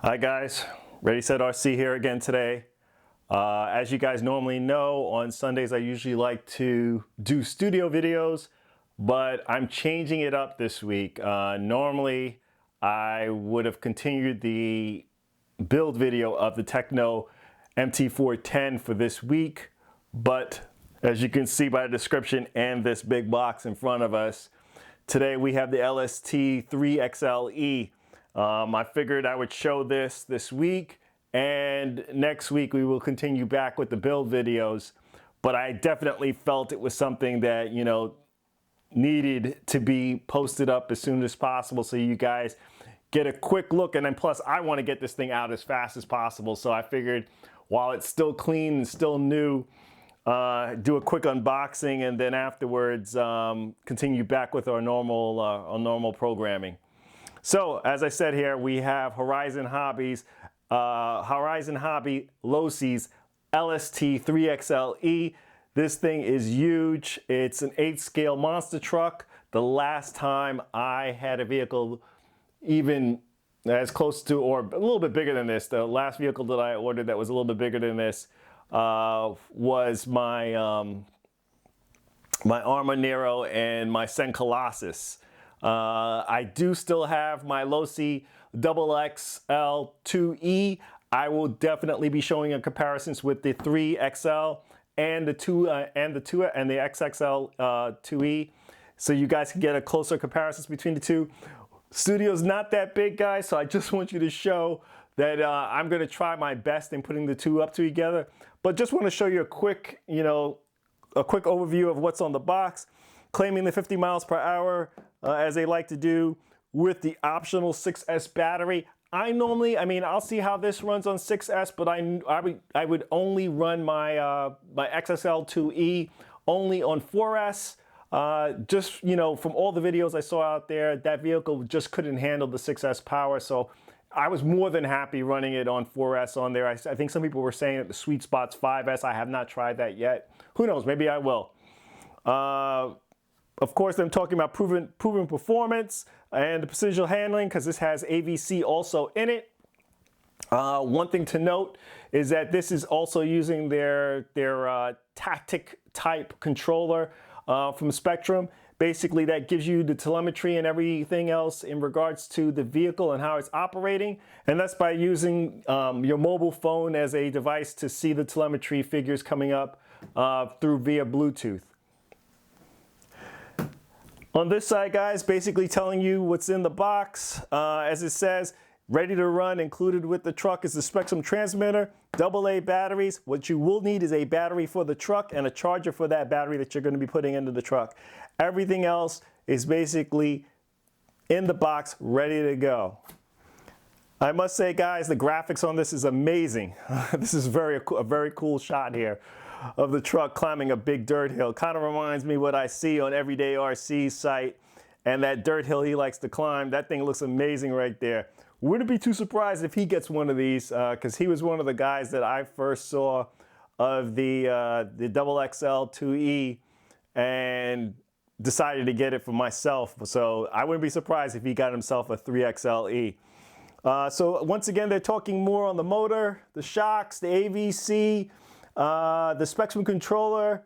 Hi guys, Ready Set RC here again today. As you guys normally know, on Sundays I usually like to do studio videos, but I'm changing it up this week. Normally I would have continued the build video of the Techno MT410 for this week, but as you can see by the description and this big box in front of us, today we have the LST 3XLe. I figured I would show this week, and next week we will continue back with the build videos. But I definitely felt it was something that, you know, needed to be posted up as soon as possible so you guys get a quick look. And then plus I want to get this thing out as fast as possible. So I figured while it's still clean and still new, do a quick unboxing, and then afterwards continue back with our normal programming. So as I said here, we have Horizon Hobby Losi's LST 3XLe. This thing is huge. It's an 8-scale monster truck. The last time I had a vehicle even as close to or a little bit bigger than this, the last vehicle that I ordered that was a little bit bigger than this was my my Arma Nero and my Sen Colossus. I do still have my Losi XXL2e. I will definitely be showing a comparisons with the 3XL and the XXL2e, so you guys can get a closer comparisons between the two. Studio's not that big, guys, so I just want you to show that I'm going to try my best in putting the two up together. But just want to show you a quick, a quick overview of what's on the box. Claiming the 50 miles per hour, as they like to do, with the optional 6S battery. I'll see how this runs on 6S, but I would only run my my XXL2e only on 4S. Just, from all the videos I saw out there, that vehicle just couldn't handle the 6S power, so I was more than happy running it on 4S on there. I think some people were saying that the sweet spot's 5S. I have not tried that yet. Who knows? Maybe I will. Of course, I'm talking about proven performance and the precision handling, because this has AVC also in it. One thing to note is that this is also using their tactic type controller from Spectrum. Basically, that gives you the telemetry and everything else in regards to the vehicle and how it's operating. And that's by using your mobile phone as a device to see the telemetry figures coming up through via Bluetooth. On this side, guys, basically telling you what's in the box. As it says, ready to run, included with the truck is the Spectrum transmitter, AA batteries. What you will need is a battery for the truck and a charger for that battery that you're going to be putting into the truck. Everything else is basically in the box, ready to go. I must say, guys, the graphics on this is amazing. This is a very cool shot here of the truck climbing a big dirt hill. Kind of reminds me what I see on Everyday RC's site, and that dirt hill he likes to climb. That thing looks amazing right there. Wouldn't be too surprised if he gets one of these, because he was one of the guys that I first saw of the XXL2e and decided to get it for myself. So I wouldn't be surprised if he got himself a 3XLe. So once again, they're talking more on the motor, the shocks, the AVC, the Spectrum controller,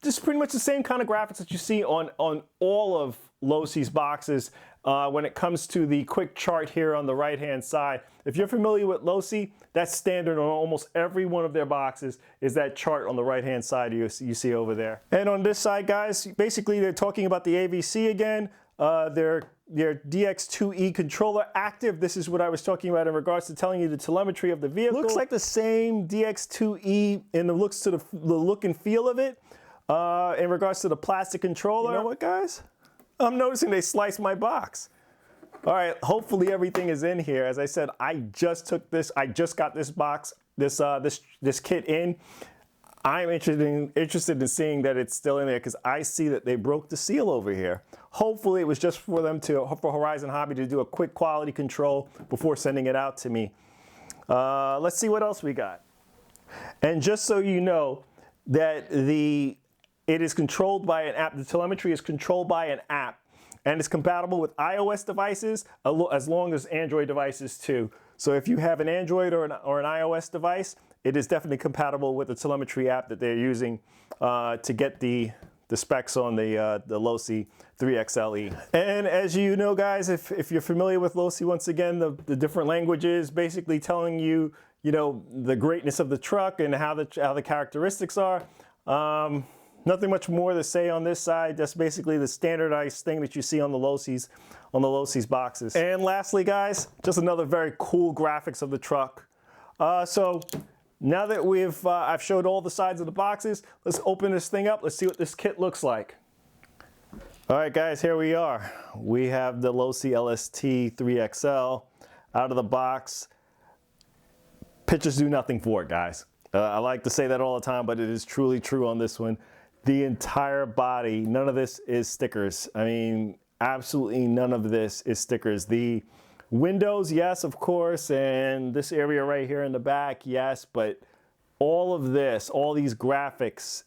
just pretty much the same kind of graphics that you see on all of Losi's boxes when it comes to the quick chart here on the right hand side. If you're familiar with Losi, that's standard on almost every one of their boxes, is that chart on the right hand side you see over there. And on this side, guys, basically they're talking about the AVC again. Their DX2e controller active. This is what I was talking about in regards to telling you the telemetry of the vehicle. Looks like the same DX2e in the looks to the look and feel of it. In regards to the plastic controller. You know what, guys? I'm noticing they sliced my box. All right, hopefully everything is in here. As I said, I just got this box, this kit in. I'm interested in seeing that it's still in there, because I see that they broke the seal over here. Hopefully it was just for them for Horizon Hobby to do a quick quality control before sending it out to me. Let's see what else we got. And just so you know that it is controlled by an app. The telemetry is controlled by an app, and it's compatible with iOS devices as long as Android devices too. So if you have an Android or an iOS device, it is definitely compatible with the telemetry app that they're using to get the specs on the Losi 3XLe. And as you know, guys, if you're familiar with Losi, once again, the different languages basically telling you, the greatness of the truck and how the characteristics are. Nothing much more to say on this side. That's basically the standardized thing that you see on the Losi's boxes. And lastly, guys, just another very cool graphics of the truck. So now that I've showed all the sides of the boxes, let's open this thing up. Let's see what this kit looks like. All right, guys, here we are. We have the Losi LST 3XL out of the box. Pictures do nothing for it, guys. I like to say that all the time, but it is truly true on this one. The entire body, none of this is stickers. I mean, absolutely none of this is stickers. The windows, yes, of course, and this area right here in the back, yes, but all of this, all these graphics,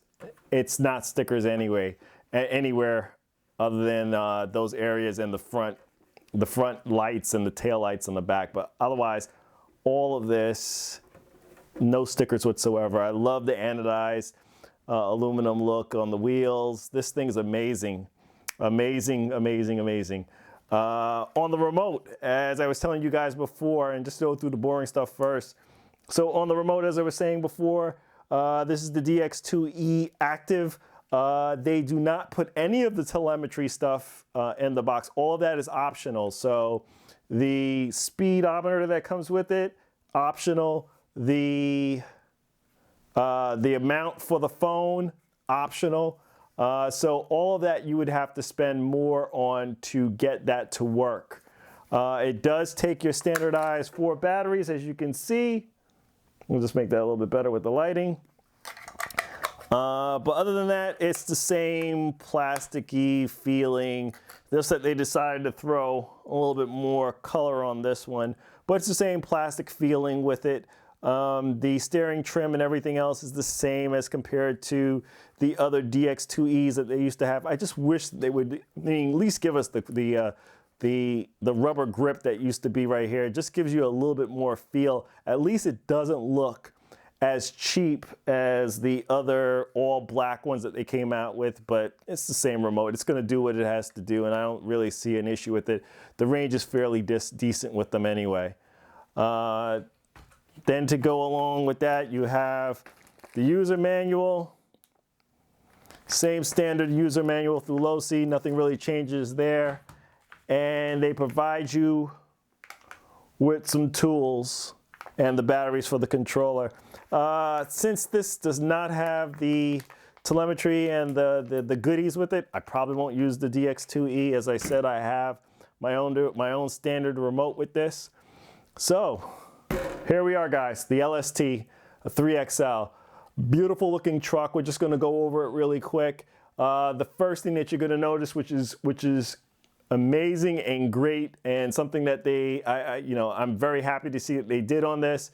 it's not stickers anyway, anywhere other than those areas in the front lights and the tail lights on the back. But otherwise, all of this, no stickers whatsoever. I love the anodized aluminum look on the wheels. This thing is amazing. Amazing, amazing, amazing. On the remote, as I was telling you guys before, and just to go through the boring stuff first. So on the remote, as I was saying before, this is the DX2e active. They do not put any of the telemetry stuff in the box. All of that is optional. So the speedometer that comes with it, optional. The amount for the phone, optional. So all of that you would have to spend more on to get that to work. It does take your standardized 4 batteries, as you can see. We'll just make that a little bit better with the lighting. But other than that, it's the same plasticky feeling. Just that they decided to throw a little bit more color on this one, but it's the same plastic feeling with it. The steering trim and everything else is the same as compared to the other DX2Es that they used to have. I just wish they would at least give us the rubber grip that used to be right here. It just gives you a little bit more feel. At least it doesn't look as cheap as the other all black ones that they came out with, but it's the same remote. It's gonna do what it has to do, and I don't really see an issue with it. The range is fairly decent with them anyway. Then to go along with that, you have the user manual. Same standard user manual through Losi, nothing really changes there. And they provide you with some tools and the batteries for the controller. Since this does not have the telemetry and the goodies with it, I probably won't use the DX2e. As I said, I have my own standard remote with this. So here we are, guys, the LST 3XL. Beautiful looking truck. We're just gonna go over it really quick. The first thing that you're gonna notice, which is amazing and great, and something that I'm very happy to see that they did on this.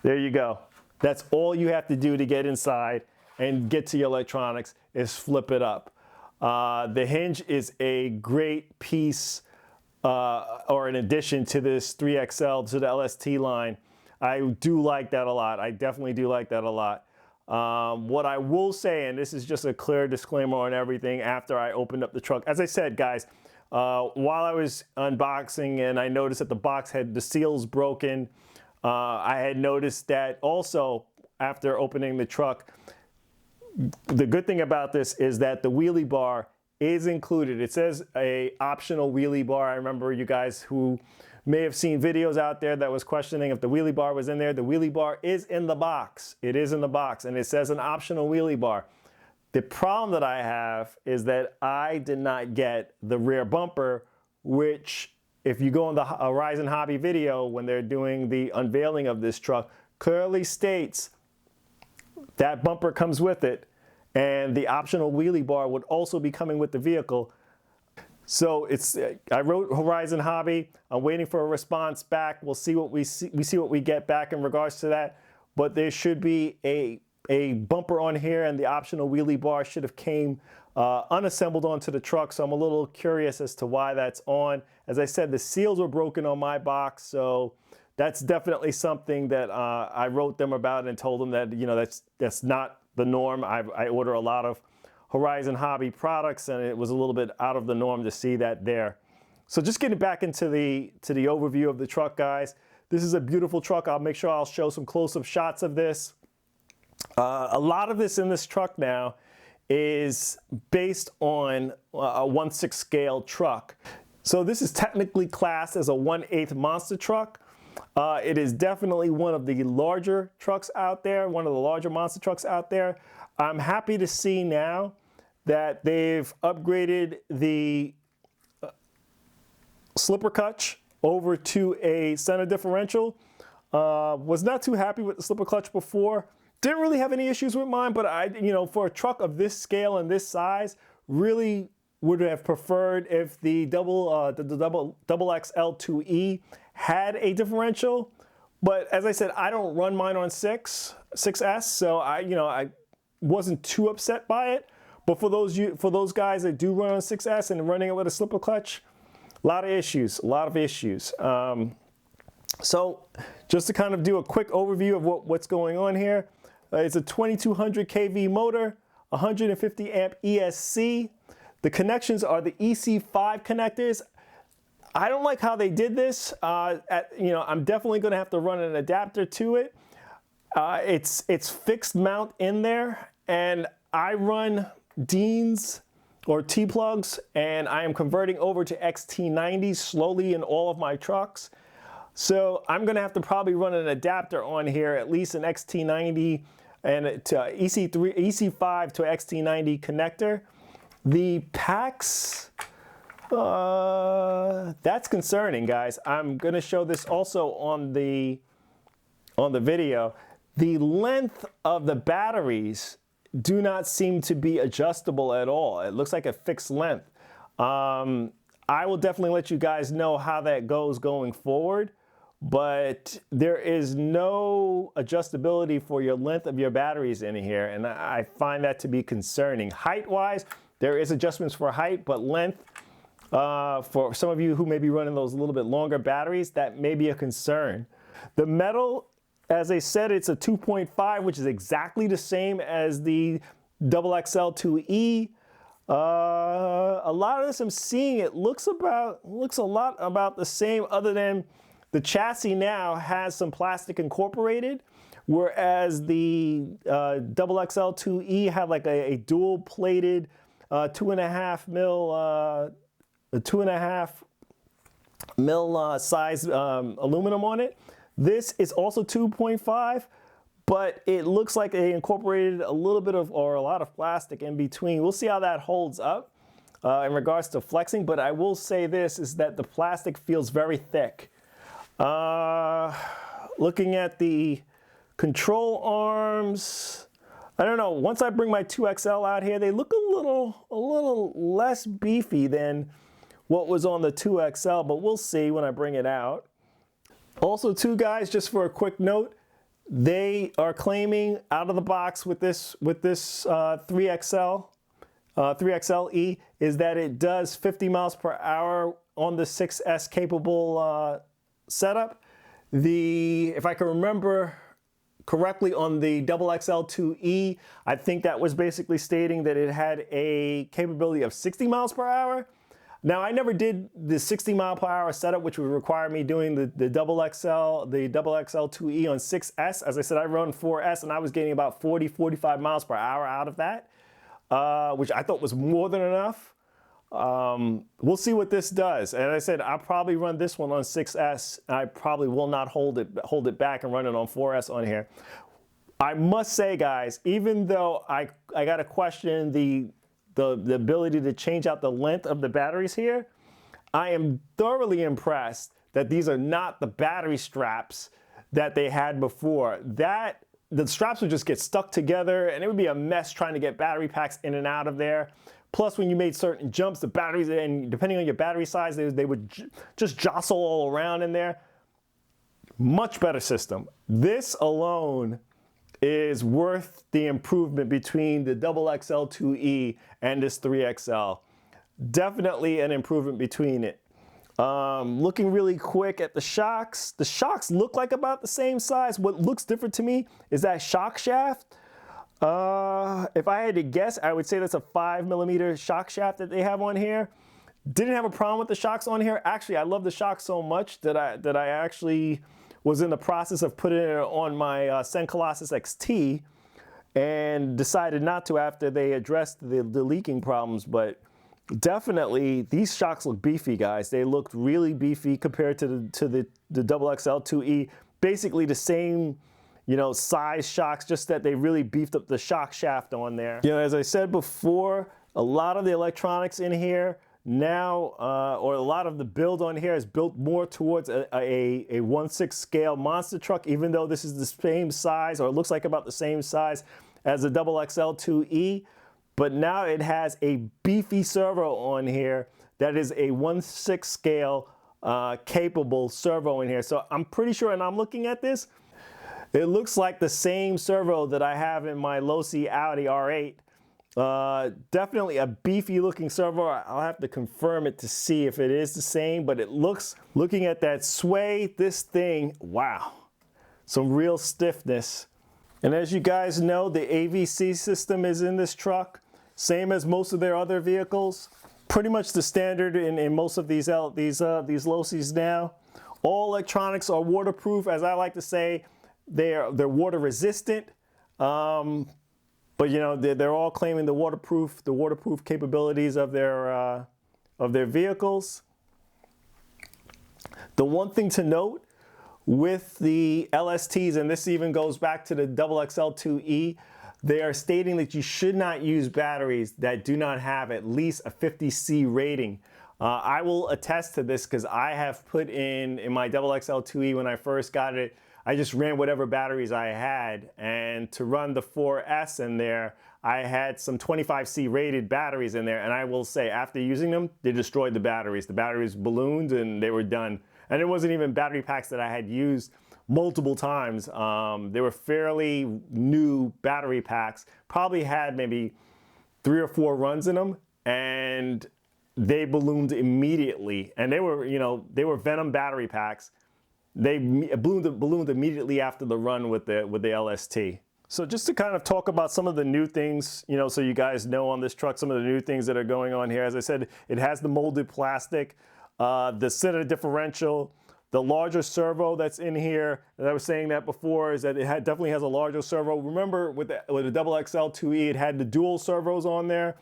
There you go. That's all you have to do to get inside and get to your electronics is flip it up. The hinge is a great piece or an addition to this 3XL, to the LST line. I do like that a lot. I definitely do like that a lot. What I will say, and this is just a clear disclaimer on everything after I opened up the truck. As I said, guys, while I was unboxing and I noticed that the box had the seals broken, I had noticed that also after opening the truck. The good thing about this is that the wheelie bar is included. It says a optional wheelie bar. I remember you guys who may have seen videos out there that was questioning if the wheelie bar was in there. The wheelie bar is in the box. It is in the box, and it says an optional wheelie bar. The problem that I have is that I did not get the rear bumper, which if you go on the Horizon Hobby video when they're doing the unveiling of this truck, clearly states that bumper comes with it, and the optional wheelie bar would also be coming with the vehicle. So I wrote Horizon Hobby. I'm waiting for a response back. We'll see what we see what we get back in regards to that. But there should be a bumper on here, and the optional wheelie bar should have came unassembled onto the truck. So I'm a little curious as to why that's on. As I said, the seals were broken on my box, so that's definitely something that I wrote them about and told them that, you know, that's not the norm. I order a lot of Horizon Hobby products, and it was a little bit out of the norm to see that there. So just getting back into the overview of the truck, guys. This is a beautiful truck. I'll make sure I'll show some close-up shots of this. A lot of this in this truck now is based on a 1/6 scale truck. So this is technically classed as a 1/8 monster truck. It is definitely one of the larger trucks out there, one of the larger monster trucks out there. I'm happy to see now that they've upgraded the slipper clutch over to a center differential. Was not too happy with the slipper clutch before. Didn't really have any issues with mine, but for a truck of this scale and this size, really would have preferred if the XXL2e had a differential. But as I said, I don't run mine on 6S, so I wasn't too upset by it. But for those guys that do run on 6S and running it with a slipper clutch, a lot of issues. So just to kind of do a quick overview of what's going on here, it's a 2200 kV motor, 150 amp ESC. The connections are the EC5 connectors. I don't like how they did this. I'm definitely going to have to run an adapter to it. It's fixed mount in there, and I run Deans or T-plugs, and I am converting over to XT90s slowly in all of my trucks. So I'm going to have to probably run an adapter on here, at least an XT90 and to EC5 to XT90 connector. The packs, that's concerning, guys. I'm going to show this also on the video. The length of the batteries do not seem to be adjustable at all. It looks like a fixed length. I will definitely let you guys know how that goes going forward, but there is no adjustability for your length of your batteries in here, and I find that to be concerning. Height-wise, there is adjustments for height, but length, for some of you who may be running those a little bit longer batteries, that may be a concern. The metal, as I said, it's a 2.5, which is exactly the same as the XXL2e. A lot of this I'm seeing, it looks a lot about the same, other than the chassis now has some plastic incorporated, whereas the XXL2e had like a dual plated 2.5 mil size aluminum on it. This is also 2.5, but it looks like they incorporated a little bit of, or a lot of plastic in between. We'll see how that holds up in regards to flexing, but I will say this, is that the plastic feels very thick. Looking at the control arms, I don't know, once I bring my 2XL out here, they look a little less beefy than what was on the 2XL, but we'll see when I bring it out. Also too, guys, just for a quick note, they are claiming out of the box with this 3XLe is that it does 50 miles per hour on the 6S capable setup. If I can remember correctly, on the XXL2e, I think that was basically stating that it had a capability of 60 miles per hour. Now, I never did the 60 mile per hour setup, which would require me doing the XXL2e on 6S. As I said, I run 4S, and I was getting about 40, 45 miles per hour out of that, which I thought was more than enough. We'll see what this does. And as I said, I'll probably run this one on 6S. I probably will not hold it back and run it on 4S on here. I must say, guys, even though I got to question the ability to change out the length of the batteries here, I am thoroughly impressed that these are not the battery straps that they had before. The straps would just get stuck together, and it would be a mess trying to get battery packs in and out of there. Plus, when you made certain jumps, the batteries, and depending on your battery size, they would just jostle all around in there. Much better system. This alone is worth the improvement between the XXL2e and this 3XL. Definitely an improvement between it. Looking really quick at the shocks look like about the same size. What looks different to me is that shock shaft. If I had to guess, I would say that's a 5mm shock shaft that they have on here. Didn't have a problem with the shocks on here. Actually, I love the shocks so much that I actually was in the process of putting it on my Sen Colossus XT and decided not to after they addressed the leaking problems. But definitely these shocks look beefy, guys. They looked really beefy compared to the XXL2e. Basically the same, you know, size shocks, just that they really beefed up the shock shaft on there. You know, as I said before, a lot of the electronics in here now, or a lot of the build on here is built more towards a 1/6 scale monster truck, even though this is the same size, or it looks like about the same size as the XXL2e. But now it has a beefy servo on here that is a 1/6 scale capable servo in here. So I'm pretty sure, and I'm looking at this, it looks like the same servo that I have in my Losi Audi R8. Definitely a beefy looking servo. I'll have to confirm it to see if it is the same, but it looks, looking at that sway, this thing, wow, some real stiffness. And as you guys know, the AVC system is in this truck, same as most of their other vehicles. Pretty much the standard in most of these Losis now. All electronics are waterproof, as I like to say. They're water resistant. But you know, they're all claiming the waterproof capabilities of their vehicles. The one thing to note with the LSTs, and this even goes back to the XXL2e, they are stating that you should not use batteries that do not have at least a 50C rating. I will attest to this because I have put in my XXL2e when I first got it. I just ran whatever batteries I had, and to run the 4S in there, I had some 25C rated batteries in there, and I will say, after using them, they destroyed the batteries. The batteries ballooned and they were done. And it wasn't even battery packs that I had used multiple times. They were fairly new battery packs, probably had maybe 3 or 4 runs in them, and they ballooned immediately. And they were, you know, they were Venom battery packs. They ballooned immediately after the run with the LST. So just to kind of talk about some of the new things, you know, so you guys know on this truck, some of the new things that are going on here. As I said, it has the molded plastic, the center differential, the larger servo that's in here. And I was saying that before, is that it definitely has a larger servo. Remember with the XXL2e, it had the dual servos on there.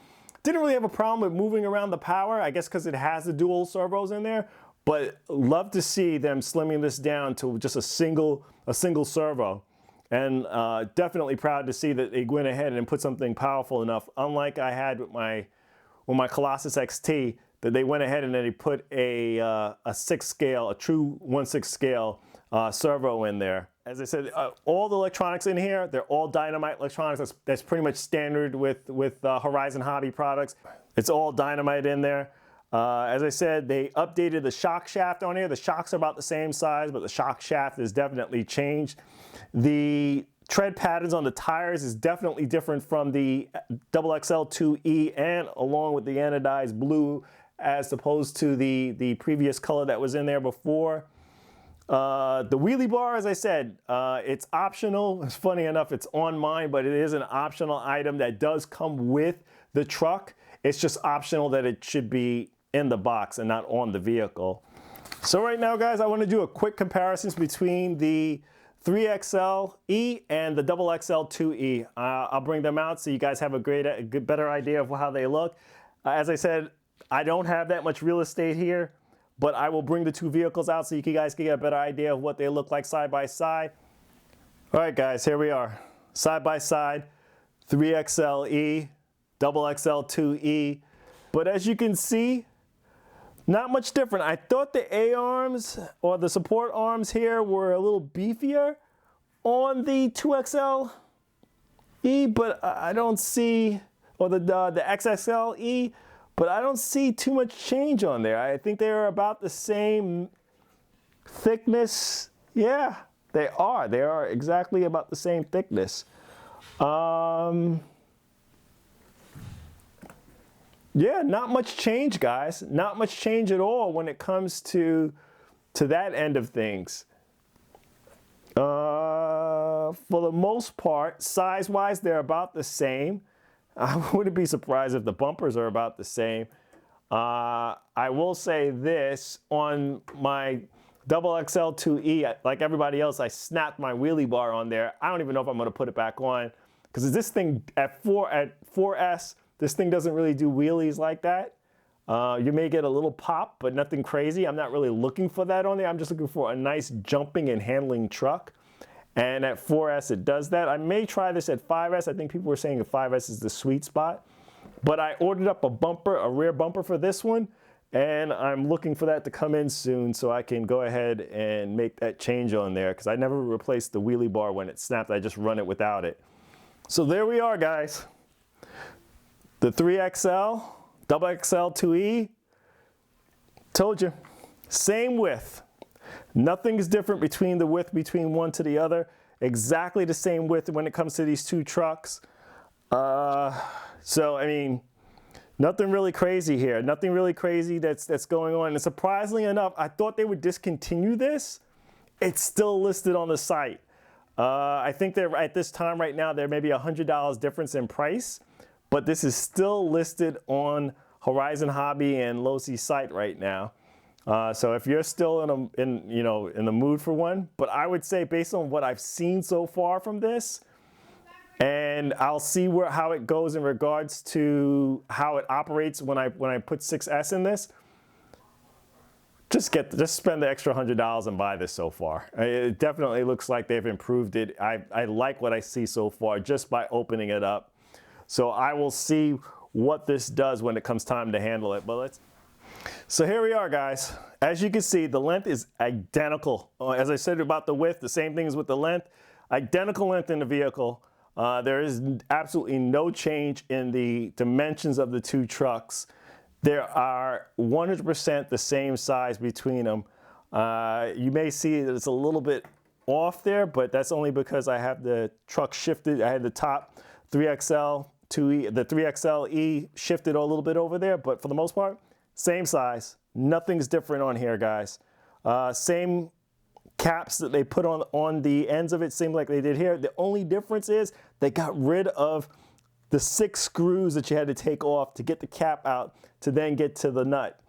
Didn't really have a problem with moving around the power, I guess because it has the dual servos in there. But love to see them slimming this down to just a single servo. And definitely proud to see that they went ahead and put something powerful enough, unlike I had with my Colossus XT, that they went ahead and then they put a 6 scale, a true 1/6 scale servo in there. As I said, all the electronics in here, they're all Dynamite electronics. That's pretty much standard with Horizon Hobby products. It's all Dynamite in there. As I said, they updated the shock shaft on here. The shocks are about the same size, but the shock shaft is definitely changed. The tread patterns on the tires is definitely different from the XXL2e, and along with the anodized blue, as opposed to the previous color that was in there before. The wheelie bar, as I said, it's optional. It's funny enough, it's on mine, but it is an optional item that does come with the truck. It's just optional that it should be in the box and not on the vehicle. So right now, guys, I want to do a quick comparison between the 3XLe and the XXL2e. I'll bring them out so you guys have a better idea of how they look. As I said, I don't have that much real estate here, but I will bring the two vehicles out so you guys can get a better idea of what they look like side by side. All right, guys, here we are. Side by side, 3XLe, XXL2e. But as you can see, not much different. I thought the A-arms or the support arms here were a little beefier on the 2XLe, but I don't see, or the XXLe, but I don't see too much change on there. I think they're about the same thickness. Yeah, they are. They are exactly about the same thickness. Yeah, not much change, guys. Not much change at all when it comes to that end of things. For the most part, size-wise, they're about the same. I wouldn't be surprised if the bumpers are about the same. I will say this, on my XXL2e, like everybody else, I snapped my wheelie bar on there. I don't even know if I'm going to put it back on, because this thing at 4S, this thing doesn't really do wheelies like that. You may get a little pop, but nothing crazy. I'm not really looking for that on there. I'm just looking for a nice jumping and handling truck. And at 4S, it does that. I may try this at 5S. I think people were saying that 5S is the sweet spot. But I ordered up a bumper, a rear bumper for this one, and I'm looking for that to come in soon so I can go ahead and make that change on there, because I never replaced the wheelie bar when it snapped. I just run it without it. So there we are, guys. The 3XL, XXL2e, told you, same width. Nothing's different between the width between one to the other. Exactly the same width when it comes to these two trucks. So, I mean, nothing really crazy here. Nothing really crazy that's going on. And surprisingly enough, I thought they would discontinue this. It's still listed on the site. I think they're at this time right now, there may be $100 difference in price, but this is still listed on Horizon Hobby and Losi's site right now. So if you're still in the mood for one, but I would say based on what I've seen so far from this, and I'll see how it goes in regards to how it operates when I put 6S in this. Just spend the extra $100 and buy this so far. It definitely looks like they've improved it. I like what I see so far just by opening it up. So I will see what this does when it comes time to handle it. But so here we are, guys. As you can see, the length is identical. As I said about the width, the same thing as with the length. Identical length in the vehicle. There is absolutely no change in the dimensions of the two trucks. There are 100% the same size between them. You may see that it's a little bit off there, but that's only because I have the truck shifted. I had the top 3XL2e, the 3XLe shifted a little bit over there, but for the most part, same size. Nothing's different on here, guys. Same caps that they put on the ends of it, same like they did here. The only difference is they got rid of the 6 screws that you had to take off to get the cap out to then get to the nut.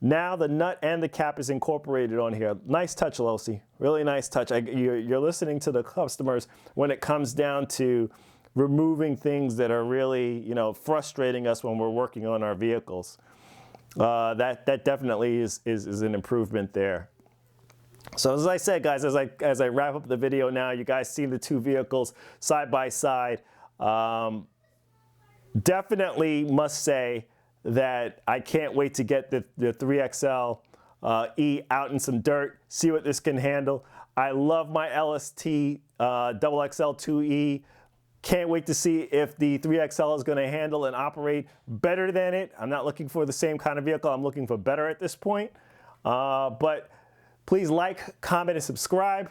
Now the nut and the cap is incorporated on here. Nice touch, Losi. Really nice touch. You're listening to the customers when it comes down to removing things that are really, frustrating us when we're working on our vehicles. That definitely is an improvement there. So as I said, guys, as I wrap up the video now, you guys see the two vehicles side by side. Definitely must say that I can't wait to get the 3XLe out in some dirt, see what this can handle. I love my LST XXL2e. Can't wait to see if the 3XL is going to handle and operate better than it. I'm not looking for the same kind of vehicle. I'm looking for better at this point. But please like, comment, and subscribe.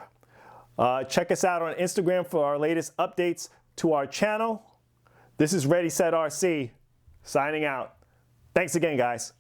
Check us out on Instagram for our latest updates to our channel. This is Ready Set RC, signing out. Thanks again, guys.